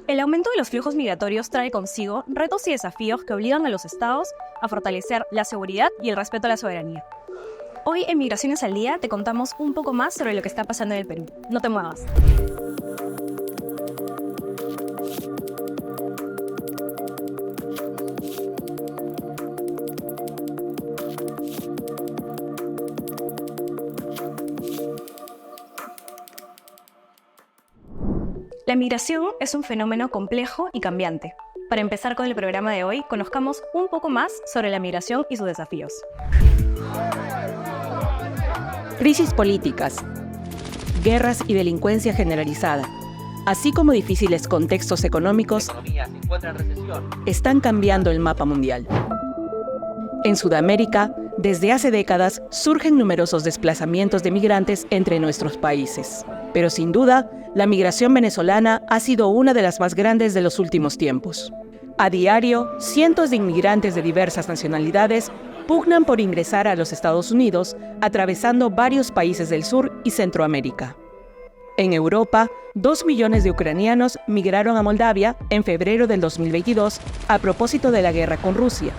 El aumento de los flujos migratorios trae consigo retos y desafíos que obligan a los estados a fortalecer la seguridad y el respeto a la soberanía. Hoy en Migraciones al Día te contamos un poco más sobre lo que está pasando en el Perú. No te muevas. La migración es un fenómeno complejo y cambiante. Para empezar con el programa de hoy, conozcamos un poco más sobre la migración y sus desafíos. Crisis políticas, guerras y delincuencia generalizada, así como difíciles contextos económicos, están cambiando el mapa mundial. En Sudamérica, desde hace décadas, surgen numerosos desplazamientos de migrantes entre nuestros países. Pero sin duda, la migración venezolana ha sido una de las más grandes de los últimos tiempos. A diario, cientos de inmigrantes de diversas nacionalidades pugnan por ingresar a los Estados Unidos, atravesando varios países del sur y Centroamérica. En Europa, 2 millones de ucranianos migraron a Moldavia en febrero del 2022 a propósito de la guerra con Rusia.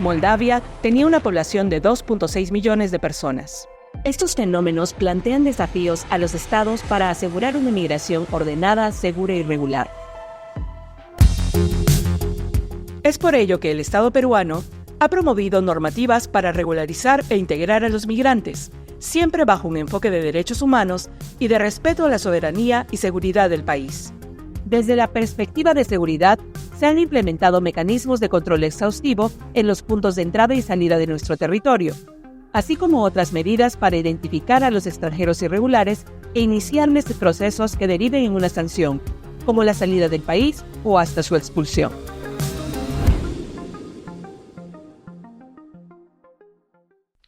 Moldavia tenía una población de 2.6 millones de personas. Estos fenómenos plantean desafíos a los estados para asegurar una migración ordenada, segura y regular. Es por ello que el Estado peruano ha promovido normativas para regularizar e integrar a los migrantes, siempre bajo un enfoque de derechos humanos y de respeto a la soberanía y seguridad del país. Desde la perspectiva de seguridad, se han implementado mecanismos de control exhaustivo en los puntos de entrada y salida de nuestro territorio, así como otras medidas para identificar a los extranjeros irregulares e iniciarles procesos que deriven en una sanción, como la salida del país o hasta su expulsión.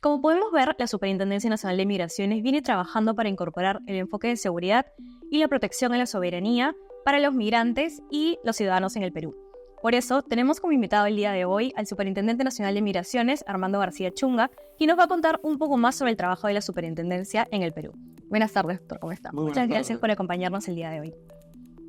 Como podemos ver, la Superintendencia Nacional de Migraciones viene trabajando para incorporar el enfoque de seguridad y la protección a la soberanía para los migrantes y los ciudadanos en el Perú. Por eso, tenemos como invitado el día de hoy al Superintendente Nacional de Migraciones, Armando García Chunga, quien nos va a contar un poco más sobre el trabajo de la Superintendencia en el Perú. Buenas tardes, doctor, ¿cómo está? Muchas gracias por acompañarnos el día de hoy.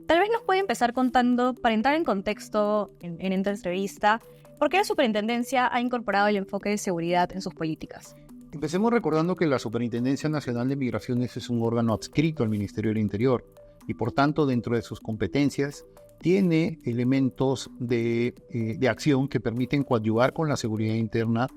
Tal vez nos puede empezar contando, para entrar en contexto en esta entrevista, ¿por qué la Superintendencia ha incorporado el enfoque de seguridad en sus políticas? Empecemos recordando que la Superintendencia Nacional de Migraciones es un órgano adscrito al Ministerio del Interior y, por tanto, dentro de sus competencias, tiene elementos de acción que permiten coadyuvar con la seguridad interna,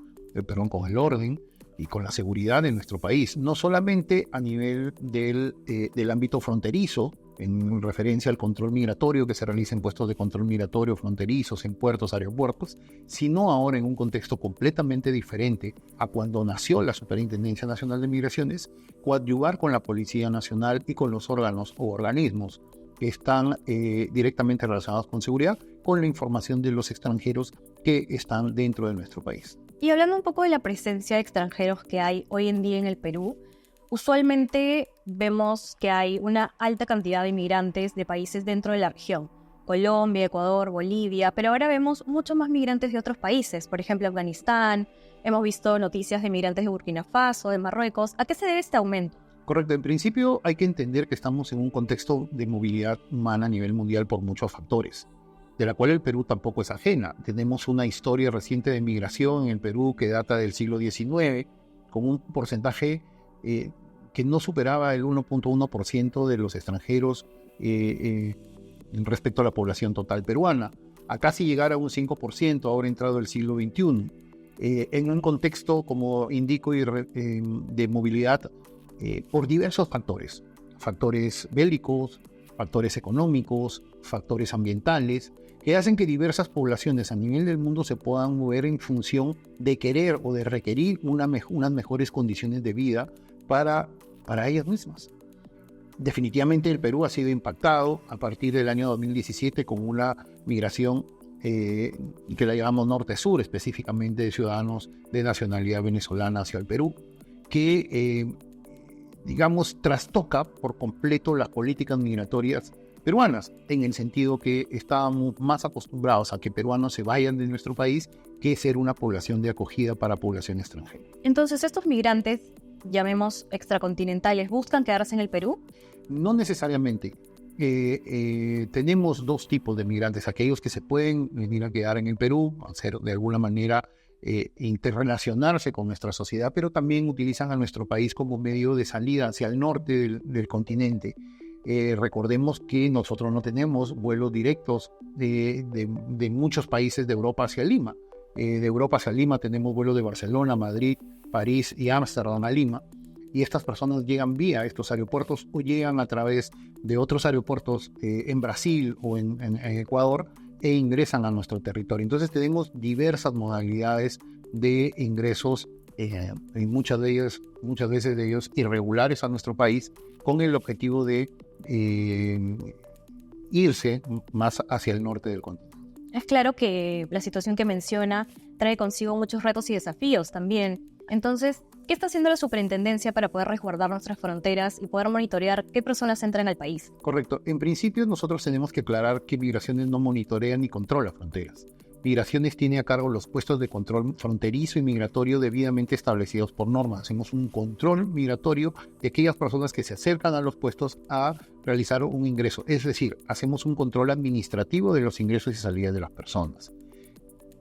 con el orden y con la seguridad de nuestro país, no solamente a nivel del ámbito fronterizo, en referencia al control migratorio que se realiza en puestos de control migratorio fronterizos, en puertos, aeropuertos, sino ahora en un contexto completamente diferente a cuando nació la Superintendencia Nacional de Migraciones, coadyuvar con la Policía Nacional y con los órganos o organismos que están directamente relacionados con seguridad, con la información de los extranjeros que están dentro de nuestro país. Y hablando un poco de la presencia de extranjeros que hay hoy en día en el Perú, usualmente vemos que hay una alta cantidad de inmigrantes de países dentro de la región, Colombia, Ecuador, Bolivia, pero ahora vemos muchos más migrantes de otros países, por ejemplo Afganistán, hemos visto noticias de migrantes de Burkina Faso, de Marruecos. ¿A qué se debe este aumento? Correcto, en principio hay que entender que estamos en un contexto de movilidad humana a nivel mundial por muchos factores, de la cual el Perú tampoco es ajena. Tenemos una historia reciente de migración en el Perú que data del siglo XIX, con un porcentaje que no superaba el 1.1% de los extranjeros respecto a la población total peruana, a casi llegar a un 5% ahora entrado el siglo XXI, en un contexto, como indico, de movilidad por diversos factores bélicos, factores económicos, factores ambientales, que hacen que diversas poblaciones a nivel del mundo se puedan mover en función de querer o de requerir unas mejores condiciones de vida para ellas mismas. Definitivamente el Perú ha sido impactado a partir del año 2017 con una migración que la llamamos norte-sur, específicamente de ciudadanos de nacionalidad venezolana hacia el Perú, que trastoca por completo las políticas migratorias peruanas, en el sentido que estábamos más acostumbrados a que peruanos se vayan de nuestro país que ser una población de acogida para población extranjera. Entonces, ¿estos migrantes, llamemos extracontinentales, buscan quedarse en el Perú? No necesariamente. tenemos dos tipos de migrantes, aquellos que se pueden venir a quedar en el Perú, hacer de alguna manera interrelacionarse con nuestra sociedad, pero también utilizan a nuestro país como medio de salida hacia el norte del continente. Recordemos que nosotros no tenemos vuelos directos de muchos países de Europa hacia Lima. De Europa hacia Lima tenemos vuelos de Barcelona, Madrid, París y Ámsterdam a Lima. Y estas personas llegan vía estos aeropuertos o llegan a través de otros aeropuertos en Brasil o en Ecuador e ingresan a nuestro territorio. Entonces tenemos diversas modalidades de ingresos, y muchas veces de ellos irregulares a nuestro país, con el objetivo de irse más hacia el norte del continente. Es claro que la situación que menciona trae consigo muchos retos y desafíos también. Entonces, ¿qué está haciendo la superintendencia para poder resguardar nuestras fronteras y poder monitorear qué personas entran al país? Correcto. En principio, nosotros tenemos que aclarar que Migraciones no monitorea ni controla fronteras. Migraciones tiene a cargo los puestos de control fronterizo y migratorio debidamente establecidos por norma. Hacemos un control migratorio de aquellas personas que se acercan a los puestos a realizar un ingreso. Es decir, hacemos un control administrativo de los ingresos y salidas de las personas.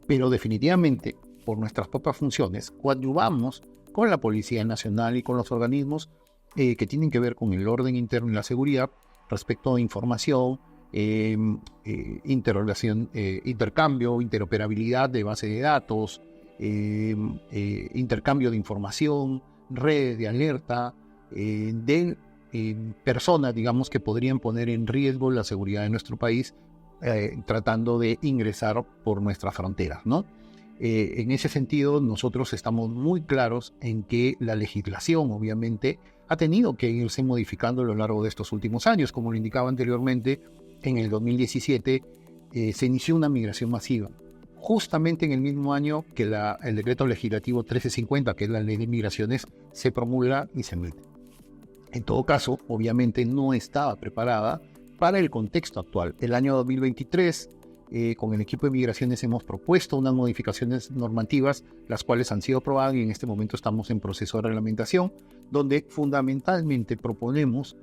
Pero definitivamente, por nuestras propias funciones, coadyuvamos con la Policía Nacional y con los organismos que tienen que ver con el orden interno y la seguridad respecto a información, intercambio, interoperabilidad de base de datos, intercambio de información, redes de alerta de personas, digamos, que podrían poner en riesgo la seguridad de nuestro país tratando de ingresar por nuestras fronteras, ¿no? En ese sentido, nosotros estamos muy claros en que la legislación, obviamente, ha tenido que irse modificando a lo largo de estos últimos años. Como lo indicaba anteriormente, en el 2017 se inició una migración masiva, justamente en el mismo año que el decreto legislativo 1350, que es la ley de migraciones, se promulga y se emite. En todo caso, obviamente no estaba preparada para el contexto actual. El año 2023, con el equipo de migraciones hemos propuesto unas modificaciones normativas, las cuales han sido aprobadas y en este momento estamos en proceso de reglamentación, donde fundamentalmente proponemos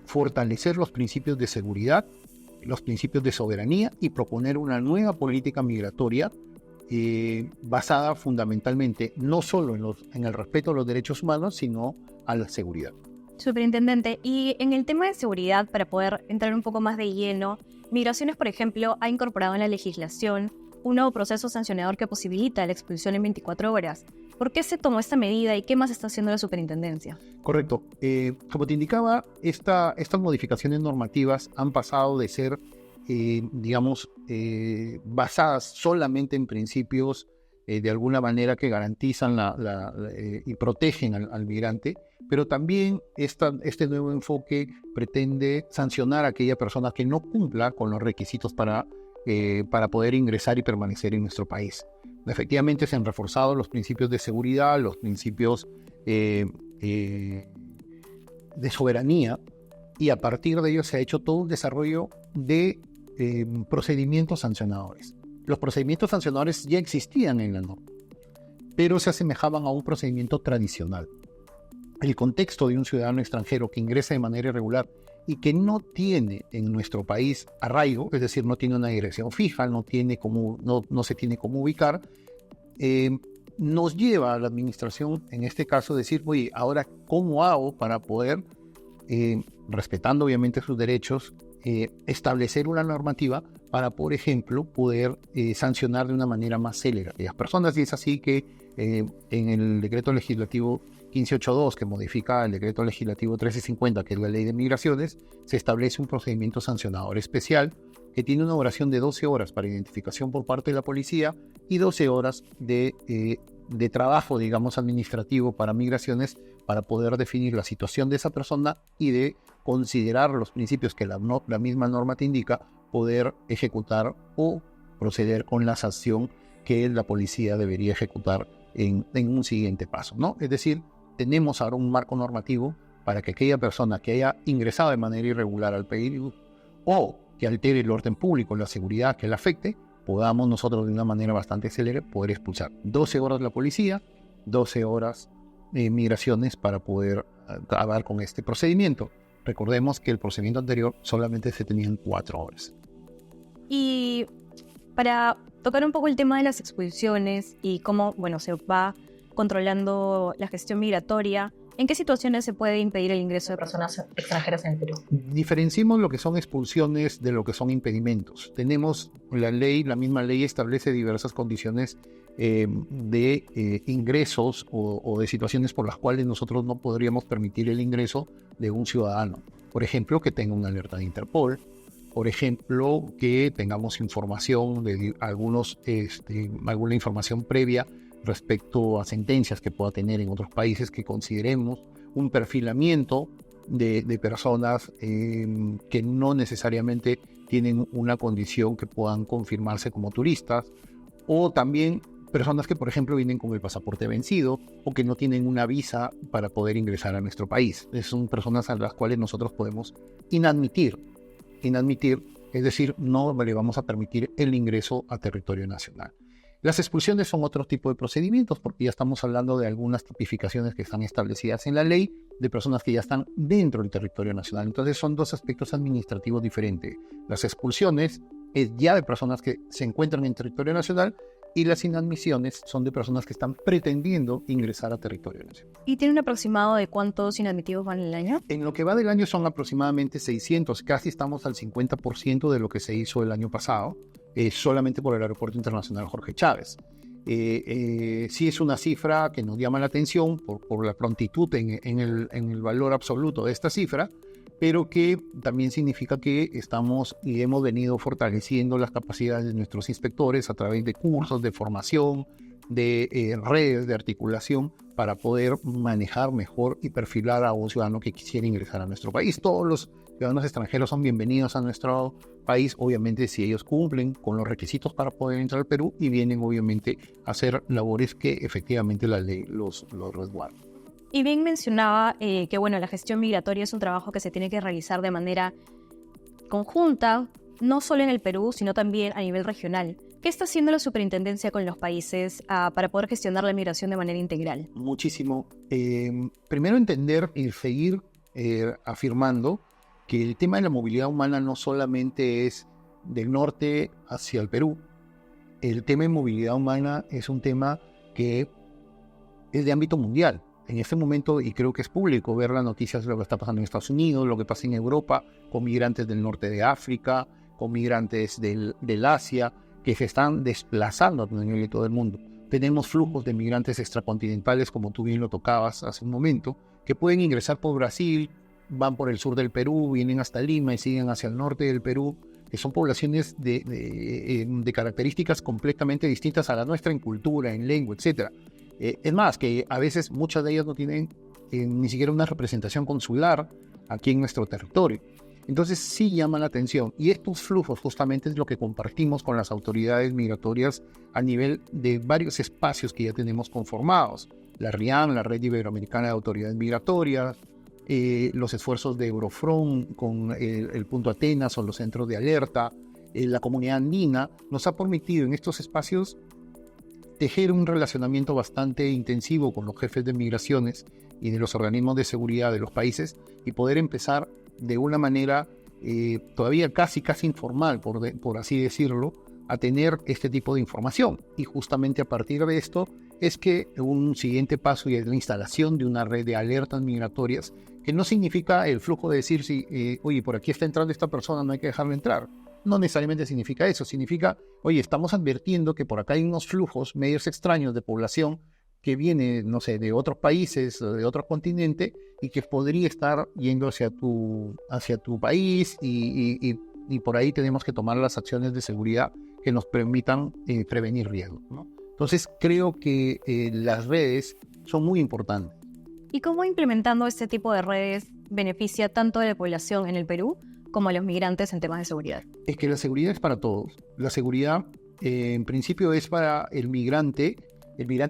fortalecer los principios de seguridad, los principios de soberanía y proponer una nueva política migratoria basada fundamentalmente no solo en el respeto a los derechos humanos, sino a la seguridad. Superintendente, y en el tema de seguridad, para poder entrar un poco más de lleno, Migraciones, por ejemplo, ha incorporado en la legislación un nuevo proceso sancionador que posibilita la expulsión en 24 horas. ¿Por qué se tomó esta medida y qué más está haciendo la superintendencia? Correcto. Como te indicaba, estas modificaciones normativas han pasado de ser, basadas solamente en principios de alguna manera que garantizan y protegen al migrante, pero también este nuevo enfoque pretende sancionar a aquella persona que no cumpla con los requisitos para poder ingresar y permanecer en nuestro país. Efectivamente se han reforzado los principios de seguridad, los principios de soberanía, y a partir de ello se ha hecho todo un desarrollo de procedimientos sancionadores. Los procedimientos sancionadores ya existían en la norma, pero se asemejaban a un procedimiento tradicional. El contexto de un ciudadano extranjero que ingresa de manera irregular y que no tiene en nuestro país arraigo, es decir, no tiene una dirección fija, no se tiene cómo ubicar, nos lleva a la administración, en este caso, decir, oye, ahora, ¿cómo hago para poder, respetando obviamente sus derechos, establecer una normativa para, por ejemplo, poder sancionar de una manera más célere a aquellas personas? Y es así que en el decreto legislativo 1582, que modifica el decreto legislativo 1350, que es la ley de migraciones, se establece un procedimiento sancionador especial que tiene una duración de 12 horas para identificación por parte de la policía y 12 horas de trabajo, digamos, administrativo para migraciones, para poder definir la situación de esa persona y de considerar los principios que la misma norma te indica, poder ejecutar o proceder con la sanción que la policía debería ejecutar en un siguiente paso, ¿no? Es decir, tenemos ahora un marco normativo para que aquella persona que haya ingresado de manera irregular al país o que altere el orden público, la seguridad, que le afecte, podamos nosotros de una manera bastante célere poder expulsar. 12 horas la policía, 12 horas migraciones para poder acabar con este procedimiento. Recordemos que el procedimiento anterior solamente se tenían 4 horas. Y para tocar un poco el tema de las expulsiones y cómo, se va controlando la gestión migratoria, ¿en qué situaciones se puede impedir el ingreso de personas extranjeras en el Perú? Diferenciemos lo que son expulsiones de lo que son impedimentos. Tenemos la misma ley establece diversas condiciones de ingresos o de situaciones por las cuales nosotros no podríamos permitir el ingreso de un ciudadano. Por ejemplo, que tenga una alerta de Interpol. Por ejemplo, que tengamos información de alguna información previa respecto a sentencias que pueda tener en otros países, que consideremos un perfilamiento de personas que no necesariamente tienen una condición que puedan confirmarse como turistas, o también personas que, por ejemplo, vienen con el pasaporte vencido o que no tienen una visa para poder ingresar a nuestro país. Son personas a las cuales nosotros podemos inadmitir, es decir, no le vamos a permitir el ingreso a territorio nacional. Las expulsiones son otro tipo de procedimientos porque ya estamos hablando de algunas tipificaciones que están establecidas en la ley de personas que ya están dentro del territorio nacional. Entonces son dos aspectos administrativos diferentes. Las expulsiones es ya de personas que se encuentran en territorio nacional y las inadmisiones son de personas que están pretendiendo ingresar a territorio nacional. ¿Y tiene un aproximado de cuántos inadmitidos van en el año? En lo que va del año son aproximadamente 600, casi estamos al 50% de lo que se hizo el año pasado, solamente por el Aeropuerto Internacional Jorge Chávez. Sí es una cifra que nos llama la atención por la prontitud en el valor absoluto de esta cifra, pero que también significa que estamos y hemos venido fortaleciendo las capacidades de nuestros inspectores a través de cursos de formación, de redes de articulación para poder manejar mejor y perfilar a un ciudadano que quisiera ingresar a nuestro país. Todos los ciudadanos extranjeros son bienvenidos a nuestro país, obviamente si ellos cumplen con los requisitos para poder entrar al Perú y vienen obviamente a hacer labores que efectivamente la ley los resguarda. Y bien mencionaba que la gestión migratoria es un trabajo que se tiene que realizar de manera conjunta, no solo en el Perú, sino también a nivel regional. ¿Qué está haciendo la superintendencia con los países para poder gestionar la migración de manera integral? Muchísimo. Primero entender y seguir afirmando que el tema de la movilidad humana no solamente es del norte hacia el Perú. El tema de movilidad humana es un tema que es de ámbito mundial. En este momento, y creo que es público ver las noticias de lo que está pasando en Estados Unidos, lo que pasa en Europa, con migrantes del norte de África, con migrantes del Asia, que se están desplazando a nivel de todo el mundo. Tenemos flujos de migrantes extracontinentales, como tú bien lo tocabas hace un momento, que pueden ingresar por Brasil, van por el sur del Perú, vienen hasta Lima y siguen hacia el norte del Perú, que son poblaciones de características completamente distintas a la nuestra en cultura, en lengua, etc. Es más, que a veces muchas de ellas no tienen ni siquiera una representación consular aquí en nuestro territorio. Entonces sí llama la atención. Y estos flujos justamente es lo que compartimos con las autoridades migratorias a nivel de varios espacios que ya tenemos conformados. La RIAM, la Red Iberoamericana de Autoridades Migratorias, los esfuerzos de Eurofront con el Punto Atenas o los centros de alerta, la comunidad andina, nos ha permitido en estos espacios tejer un relacionamiento bastante intensivo con los jefes de migraciones y de los organismos de seguridad de los países y poder empezar de una manera todavía casi informal, por así decirlo, a tener este tipo de información. Y justamente a partir de esto es que un siguiente paso es la instalación de una red de alertas migratorias, que no significa el flujo de decir, oye, por aquí está entrando esta persona, no hay que dejarla entrar. No necesariamente significa eso, significa, oye, estamos advirtiendo que por acá hay unos flujos medios extraños de población que viene, no sé, de otros países, de otro continente, y que podría estar yendo hacia tu país, y por ahí tenemos que tomar las acciones de seguridad que nos permitan prevenir riesgos, ¿no? Entonces creo que las redes son muy importantes. ¿Y cómo implementando este tipo de redes beneficia tanto a la población en el Perú como a los migrantes en temas de seguridad? Es que la seguridad es para todos. La seguridad en principio es para el migrante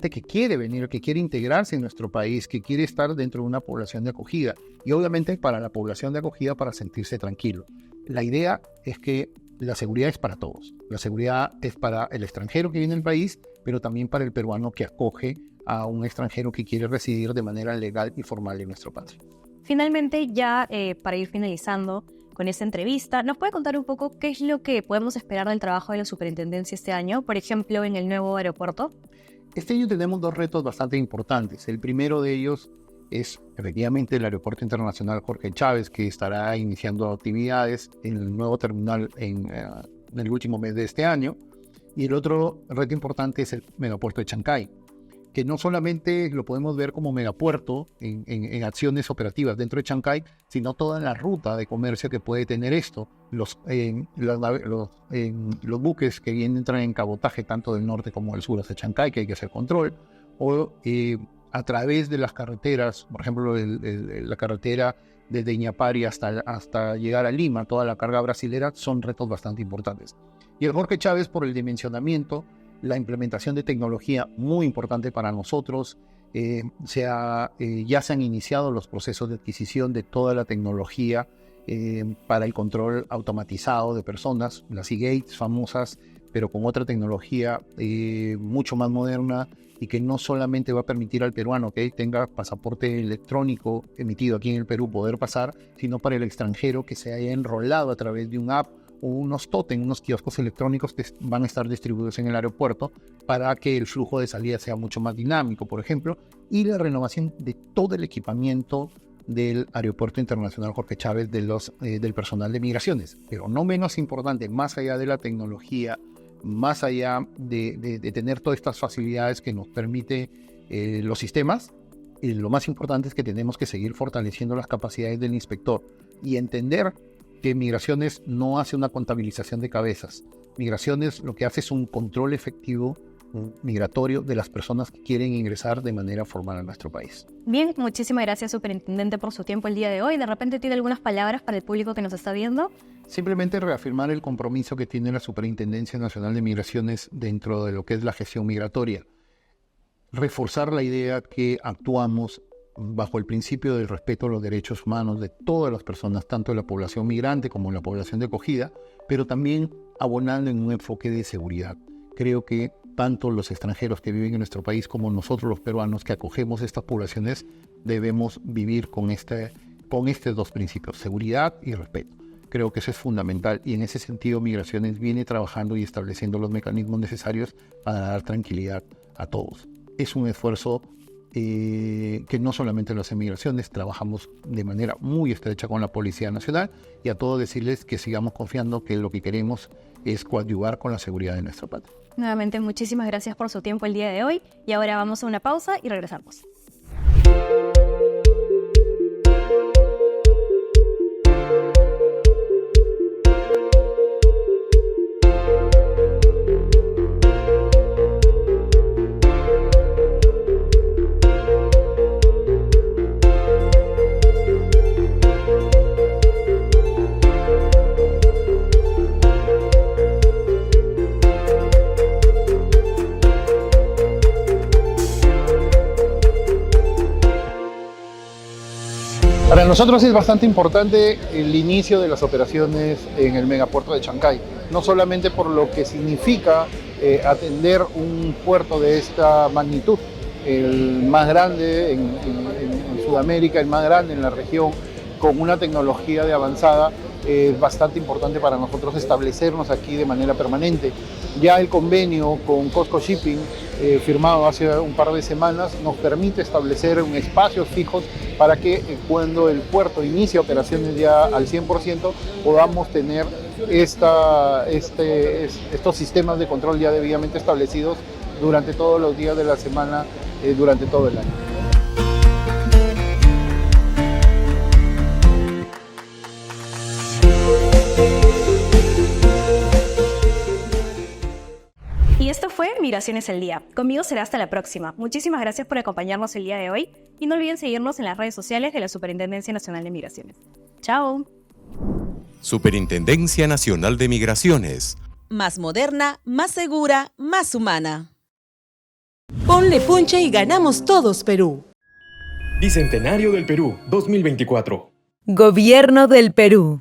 que quiere venir, que quiere integrarse en nuestro país, que quiere estar dentro de una población de acogida. Y obviamente para la población de acogida para sentirse tranquilo. La idea es que la seguridad es para todos. La seguridad es para el extranjero que viene al país, pero también para el peruano que acoge a un extranjero que quiere residir de manera legal y formal en nuestro país. Finalmente, ya para ir finalizando con esta entrevista, ¿nos puede contar un poco qué es lo que podemos esperar del trabajo de la superintendencia este año, por ejemplo, en el nuevo aeropuerto? Este año tenemos dos retos bastante importantes. El primero de ellos es efectivamente el Aeropuerto Internacional Jorge Chávez, que estará iniciando actividades en el nuevo terminal en el último mes de este año. Y el otro reto importante es el megapuerto de Chancay, que no solamente lo podemos ver como megapuerto en acciones operativas dentro de Chancay, sino toda la ruta de comercio que puede tener esto. Los buques que entran en cabotaje tanto del norte como del sur hacia Chancay, que hay que hacer control, o a través de las carreteras, por ejemplo, la carretera desde Iñapari hasta llegar a Lima, toda la carga brasilera, son retos bastante importantes. Y el Jorge Chávez, por el dimensionamiento, la implementación de tecnología muy importante para nosotros, ya se han iniciado los procesos de adquisición de toda la tecnología para el control automatizado de personas, las e-gates famosas, pero con otra tecnología mucho más moderna y que no solamente va a permitir al peruano que tenga pasaporte electrónico emitido aquí en el Perú poder pasar, sino para el extranjero que se haya enrolado a través de un app o unos tótem, unos kioscos electrónicos que van a estar distribuidos en el aeropuerto para que el flujo de salida sea mucho más dinámico, por ejemplo, y la renovación de todo el equipamiento del Aeropuerto Internacional Jorge Chávez del personal de migraciones. Pero no menos importante, más allá de la tecnología, más allá de tener todas estas facilidades que nos permite los sistemas, lo más importante es que tenemos que seguir fortaleciendo las capacidades del inspector y entender que Migraciones no hace una contabilización de cabezas. Migraciones lo que hace es un control efectivo migratorio de las personas que quieren ingresar de manera formal a nuestro país. Bien, muchísimas gracias, superintendente, por su tiempo el día de hoy. De repente tiene algunas palabras para el público que nos está viendo. Simplemente reafirmar el compromiso que tiene la Superintendencia Nacional de Migraciones dentro de lo que es la gestión migratoria. Reforzar la idea que actuamos bajo el principio del respeto a los derechos humanos de todas las personas, tanto de la población migrante como de la población de acogida, pero también abonando en un enfoque de seguridad. Creo que tanto los extranjeros que viven en nuestro país como nosotros los peruanos que acogemos estas poblaciones debemos vivir con estos dos principios, seguridad y respeto. Creo que eso es fundamental y en ese sentido Migraciones viene trabajando y estableciendo los mecanismos necesarios para dar tranquilidad a todos. Es un esfuerzo que no solamente lo hace Migraciones, trabajamos de manera muy estrecha con la Policía Nacional y a todos decirles que sigamos confiando que lo que queremos es coadyuvar con la seguridad de nuestra patria. Nuevamente, muchísimas gracias por su tiempo el día de hoy y ahora vamos a una pausa y regresamos. Para nosotros es bastante importante el inicio de las operaciones en el megapuerto de Chancay, no solamente por lo que significa atender un puerto de esta magnitud, el más grande en Sudamérica, el más grande en la región, con una tecnología de avanzada. Es bastante importante para nosotros establecernos aquí de manera permanente. Ya el convenio con COSCO Shipping, firmado hace un par de semanas, nos permite establecer espacios fijos para que cuando el puerto inicie operaciones ya al 100% podamos tener estos sistemas de control ya debidamente establecidos durante todos los días de la semana, durante todo el año. Y esto fue Migraciones al Día. Conmigo será hasta la próxima. Muchísimas gracias por acompañarnos el día de hoy y no olviden seguirnos en las redes sociales de la Superintendencia Nacional de Migraciones. ¡Chao! Superintendencia Nacional de Migraciones. Más moderna, más segura, más humana. Ponle punche y ganamos todos, Perú. Bicentenario del Perú 2024. Gobierno del Perú.